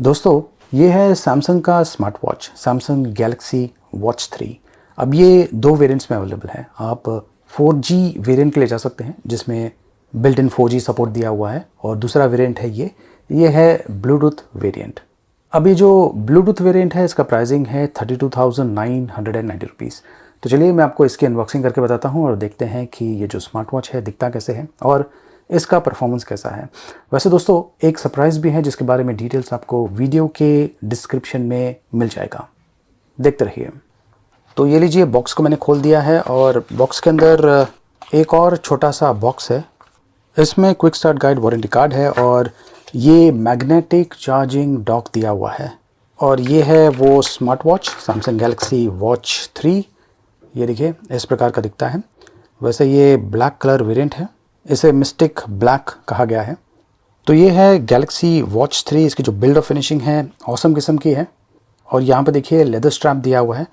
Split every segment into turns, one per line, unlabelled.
दोस्तों, ये है सैमसंग का smart watch, Samsung Galaxy watch 3। अब ये दो वेरिएंट्स में अवेलेबल है। आप 4G वेरिएंट के लिए जा सकते हैं जिसमें बिल्ट इन 4G सपोर्ट दिया हुआ है, और दूसरा वेरिएंट है ये है ब्लूटूथ वेरिएंट। अब ये जो ब्लूटूथ वेरिएंट है इसका प्राइसिंग है 32,990 रुपीज़। तो चलिए मैं आपको इसकी अनबॉक्सिंग करके बताता हूँ और देखते हैं कि ये जो स्मार्ट वॉच है दिखता कैसे है और इसका परफॉर्मेंस कैसा है। वैसे दोस्तों, एक सरप्राइज़ भी है जिसके बारे में डिटेल्स आपको वीडियो के डिस्क्रिप्शन में मिल जाएगा, देखते रहिए। तो ये लीजिए, बॉक्स को मैंने खोल दिया है और बॉक्स के अंदर एक और छोटा सा बॉक्स है। इसमें quick start guide, warranty card है और ये मैग्नेटिक चार्जिंग डॉक दिया हुआ है। और ये है वो smart watch, Samsung Galaxy watch 3। ये देखिए इस प्रकार का दिखता है। वैसे ये ब्लैक कलर वेरिएंट है, इसे मिस्टिक ब्लैक कहा गया है। तो ये है गैलेक्सी वॉच 3। इसकी जो बिल्ड ऑफ फिनिशिंग है ऑसम किस्म की है। और यहाँ पे देखिए लेदर स्ट्रैप दिया हुआ है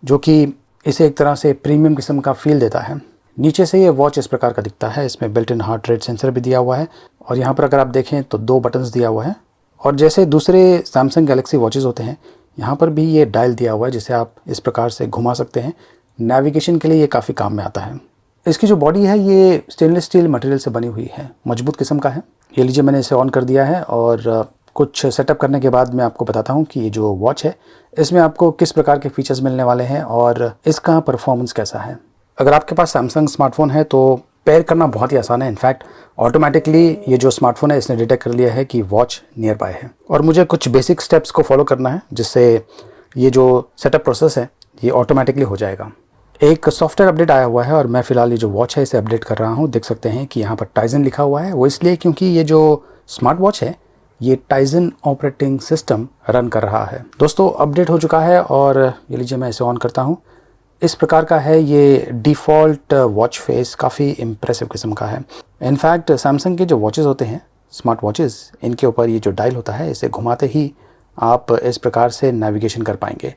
जो कि इसे एक तरह से प्रीमियम किस्म का फील देता है। नीचे से ये वॉच इस प्रकार का दिखता है। इसमें built in heart rate sensor भी दिया हुआ है और यहाँ पर अगर आप देखें तो 2 बटन्स दिया हुआ है। और जैसे दूसरे सैमसंग गैलेक्सी वॉचेस होते हैं, यहाँ पर भी ये डायल दिया हुआ है जिसे आप इस प्रकार से घुमा सकते हैं। नेविगेशन के लिए ये काफ़ी काम में आता है। इसकी जो बॉडी है ये स्टेनलेस स्टील मटेरियल से बनी हुई है, मजबूत किस्म का है। ये लीजिए, मैंने इसे ऑन कर दिया है और कुछ सेटअप करने के बाद मैं आपको बताता हूँ कि ये जो वॉच है इसमें आपको किस प्रकार के फीचर्स मिलने वाले हैं और इसका परफॉर्मेंस कैसा है। अगर आपके पास सैमसंग स्मार्टफोन है तो पेयर करना बहुत ही आसान है। इनफैक्ट ऑटोमेटिकली ये जो स्मार्टफोन है इसने डिटेक्ट कर लिया है कि वॉच नियर बाय है और मुझे कुछ बेसिक स्टेप्स को फॉलो करना है जिससे ये जो सेटअप प्रोसेस है ये ऑटोमेटिकली हो जाएगा। एक सॉफ्टवेयर अपडेट आया हुआ है और मैं फ़िलहाल ये जो वॉच है इसे अपडेट कर रहा हूँ। देख सकते हैं कि यहाँ पर टाइजन लिखा हुआ है, वो इसलिए क्योंकि ये जो स्मार्ट वॉच है ये टाइजन ऑपरेटिंग सिस्टम रन कर रहा है। दोस्तों, अपडेट हो चुका है और ये लीजिए मैं इसे ऑन करता हूँ। इस प्रकार का है ये डिफ़ॉल्ट वॉच फेस, काफ़ी इम्प्रेसिव किस्म का है। इनफैक्ट सैमसंग के जो वॉचेस होते हैं, स्मार्ट वॉचेस, इनके ऊपर ये जो डायल होता है इसे घुमाते ही आप इस प्रकार से नेविगेशन कर पाएंगे।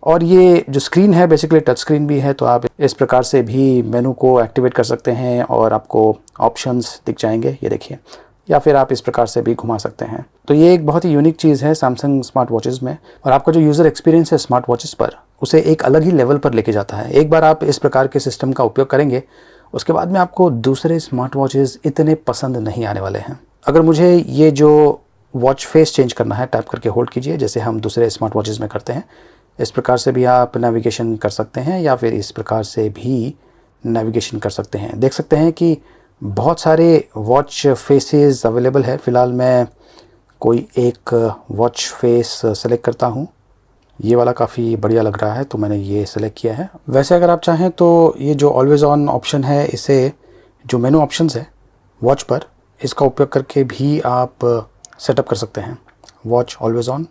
और ये जो स्क्रीन है बेसिकली टच स्क्रीन भी है, तो आप इस प्रकार से भी मेनू को एक्टिवेट कर सकते हैं और आपको ऑप्शंस दिख जाएंगे, ये देखिए। या फिर आप इस प्रकार से भी घुमा सकते हैं। तो ये एक बहुत ही यूनिक चीज़ है सैमसंग स्मार्ट वॉचेस में और आपका जो यूज़र एक्सपीरियंस है स्मार्ट वॉचेस पर उसे एक अलग ही लेवल पर लेके जाता है। एक बार आप इस प्रकार के सिस्टम का उपयोग करेंगे उसके बाद में आपको दूसरे स्मार्ट वॉचेस इतने पसंद नहीं आने वाले हैं। अगर मुझे ये जो वॉच फेस चेंज करना है, टैप करके होल्ड कीजिए जैसे हम दूसरे स्मार्ट वॉचेस में करते हैं। इस प्रकार से भी आप नेविगेशन कर सकते हैं या फिर इस प्रकार से भी नेविगेशन कर सकते हैं। देख सकते हैं कि बहुत सारे वॉच फेसेस अवेलेबल है। फ़िलहाल मैं कोई एक वॉच फेस सेलेक्ट करता हूँ। ये वाला काफ़ी बढ़िया लग रहा है तो मैंने ये सेलेक्ट किया है। वैसे अगर आप चाहें तो ये जो ऑलवेज़ ऑन ऑप्शन है, इसे जो मेनू ऑप्शंस है वॉच पर, इसका उपयोग करके भी आप सेटअप कर सकते हैं। वॉच ऑलवेज़ ऑन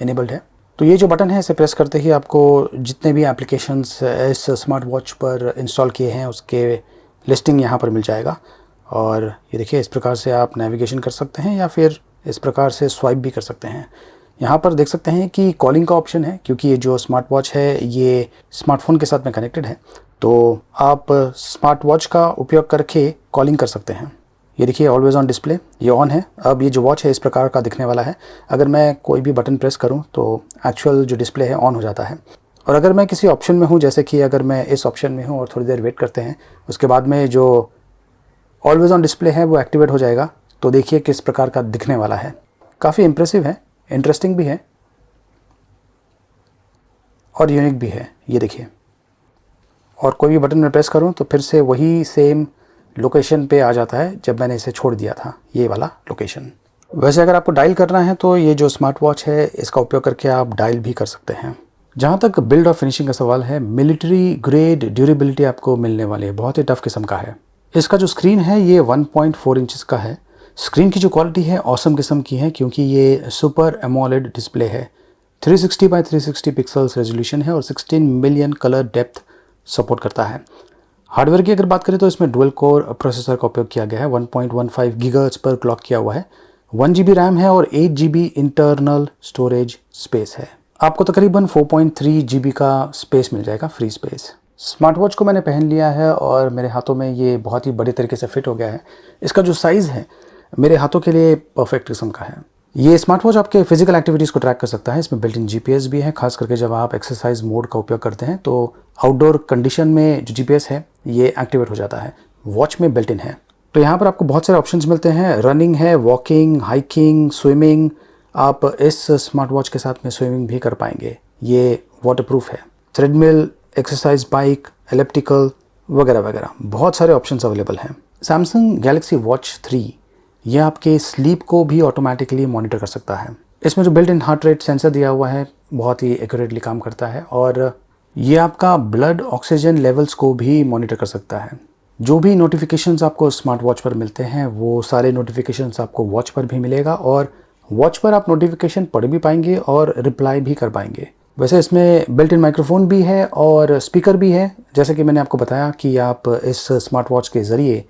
इनेबल्ड है। तो ये जो बटन है इसे प्रेस करते ही आपको जितने भी एप्लीकेशंस इस स्मार्ट वॉच पर इंस्टॉल किए हैं उसके लिस्टिंग यहाँ पर मिल जाएगा। और ये देखिए इस प्रकार से आप नेविगेशन कर सकते हैं या फिर इस प्रकार से स्वाइप भी कर सकते हैं। यहाँ पर देख सकते हैं कि कॉलिंग का ऑप्शन है, क्योंकि ये जो स्मार्ट वॉच है ये स्मार्टफोन के साथ में कनेक्टेड है, तो आप स्मार्ट वॉच का उपयोग करके कॉलिंग कर सकते हैं। ये देखिए ऑलवेज़ ऑन डिस्प्ले, ये ऑन है। अब ये जो वॉच है इस प्रकार का दिखने वाला है। अगर मैं कोई भी बटन प्रेस करूं तो एक्चुअल जो डिस्प्ले है ऑन हो जाता है। और अगर मैं किसी ऑप्शन में हूं, जैसे कि अगर मैं इस ऑप्शन में हूं और थोड़ी देर वेट करते हैं, उसके बाद में जो ऑलवेज़ ऑन डिस्प्ले है वो एक्टिवेट हो जाएगा। तो देखिए किस प्रकार का दिखने वाला है। काफ़ी इम्प्रेसिव है, इंटरेस्टिंग भी है और यूनिक भी है। ये देखिए, और कोई भी बटन में प्रेस करूँ तो फिर से वही सेम लोकेशन पे आ जाता है जब मैंने इसे छोड़ दिया था, ये वाला लोकेशन। वैसे अगर आपको डायल करना है तो ये जो स्मार्ट वॉच है इसका उपयोग करके आप डायल भी कर सकते हैं। जहाँ तक बिल्ड और फिनिशिंग का सवाल है, मिलिट्री ग्रेड ड्यूरेबिलिटी आपको मिलने वाली है, बहुत ही टफ किस्म का है। इसका जो स्क्रीन है ये 1.4 इंचेस का है। स्क्रीन की जो क्वालिटी है ऑसम किस्म की है, क्योंकि ये सुपर एमोलेड डिस्प्ले है। 360 बाय 360 पिक्सल्स रेजोल्यूशन है और 16 मिलियन कलर डेप्थ सपोर्ट करता है। हार्डवेयर की अगर बात करें तो इसमें डुअल कोर प्रोसेसर का उपयोग किया गया है। 1.15 गीगाहर्ट्ज पर क्लॉक किया हुआ है। 1 GB रैम है और 8 GB इंटरनल स्टोरेज स्पेस है। आपको तकरीबन 4.3 GB का स्पेस मिल जाएगा, फ्री स्पेस। स्मार्ट वॉच को मैंने पहन लिया है और मेरे हाथों में ये बहुत ही बड़े तरीके से फिट हो गया है। इसका जो साइज़ है मेरे हाथों के लिए परफेक्ट किस्म का है। ये स्मार्ट वॉच आपके फिजिकल एक्टिविटीज़ को ट्रैक कर सकता है। इसमें बिल्ट इन जीपीएस भी है, खास करके जब आप एक्सरसाइज मोड का उपयोग करते हैं तो आउटडोर कंडीशन में जो जीपीएस है ये एक्टिवेट हो जाता है, वॉच में बिल्ट इन है। तो यहाँ पर आपको बहुत सारे ऑप्शंस मिलते हैं। रनिंग है, वॉकिंग, हाइकिंग, स्विमिंग। आप इस स्मार्ट वॉच के साथ में स्विमिंग भी कर पाएंगे। ये वाटरप्रूफ है। ट्रेडमिल, एक्सरसाइज बाइक, एलिप्टिकल वगैरह वगैरह बहुत सारे ऑप्शंस अवेलेबल हैं। सैमसंग गैलेक्सी वॉच 3 यह आपके स्लीप को भी ऑटोमेटिकली मॉनिटर कर सकता है। इसमें जो built in heart rate sensor दिया हुआ है बहुत ही एक्यूरेटली काम करता है और ये आपका ब्लड ऑक्सीजन लेवल्स को भी मॉनिटर कर सकता है। जो भी नोटिफिकेशंस आपको स्मार्ट वॉच पर मिलते हैं वो सारे नोटिफिकेशंस आपको वॉच पर भी मिलेगा और वॉच पर आप नोटिफिकेशन पढ़ भी पाएंगे और रिप्लाई भी कर पाएंगे। वैसे इसमें बिल्ट इन माइक्रोफोन भी है और स्पीकर भी है। जैसे कि मैंने आपको बताया कि आप इस स्मार्ट वॉच के ज़रिए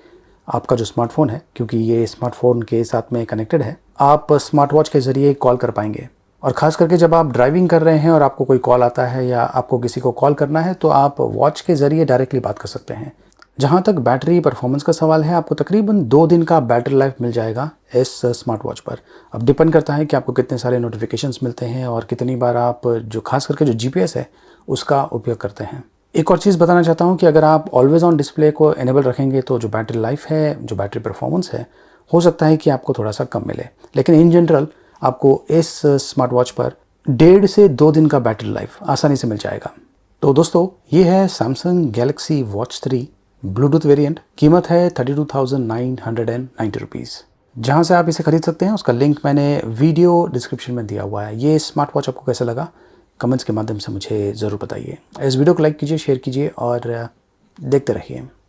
आपका जो स्मार्टफोन है, क्योंकि ये स्मार्टफोन के साथ में कनेक्टेड है, आप स्मार्ट वॉच के ज़रिए कॉल कर पाएंगे। और ख़ास करके जब आप ड्राइविंग कर रहे हैं और आपको कोई कॉल आता है या आपको किसी को कॉल करना है तो आप वॉच के ज़रिए डायरेक्टली बात कर सकते हैं। जहाँ तक बैटरी परफॉर्मेंस का सवाल है, आपको तकरीबन 2 दिन का बैटरी लाइफ मिल जाएगा इस स्मार्ट वॉच पर। अब डिपेंड करता है कि आपको कितने सारे नोटिफिकेशंस मिलते हैं और कितनी बार आप जो खास करके जो जीपीएस है उसका उपयोग करते हैं। एक और चीज़ बताना चाहता हूँ कि अगर आप ऑलवेज ऑन डिस्प्ले को इनेबल रखेंगे तो जो बैटरी लाइफ है, जो बैटरी परफॉर्मेंस है, हो सकता है कि आपको थोड़ा सा कम मिले। लेकिन इन जनरल आपको इस स्मार्ट वॉच पर 1.5 से 2 दिन का बैटरी लाइफ आसानी से मिल जाएगा। तो दोस्तों ये है Samsung Galaxy watch 3 Bluetooth variant. कीमत है 32,990 रुपीज़। जहाँ से आप इसे खरीद सकते हैं उसका लिंक मैंने वीडियो डिस्क्रिप्शन में दिया हुआ है। ये स्मार्ट वॉच आपको कैसा लगा कमेंट्स के माध्यम से मुझे ज़रूर बताइए। इस वीडियो को लाइक कीजिए, शेयर कीजिए और देखते रहिए।